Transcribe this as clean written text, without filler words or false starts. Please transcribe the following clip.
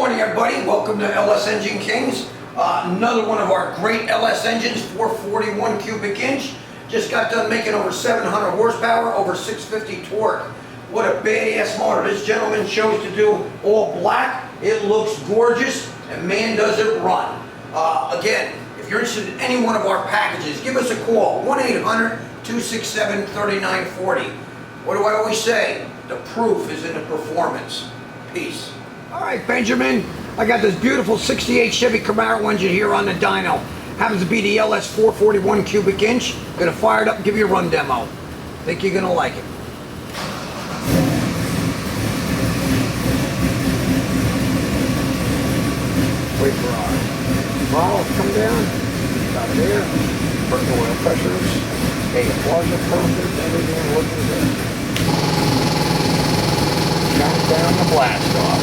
morning, everybody. Welcome to LS Engine Kings. Another one of our great LS engines, 441 cubic inch. Just got done making over 700 horsepower, over 650 torque. What a badass motor. This gentleman chose to do all black. It looks gorgeous, and man does it run. Again, if you're interested in any one of our packages, give us a call, 1-800-267-3940. What do I always say? The proof is in the performance. Peace. All right, Benjamin, I got this beautiful 68 Chevy Camaro engine here on the dyno. Happens to be the LS 441 cubic inch. Gonna fire it up and give you a run demo. Think you're gonna like it. Wait for our throttle to come down. About there. Burn oil pressures. Hey, applause are perfect. Everything looking good. Count down the blast off.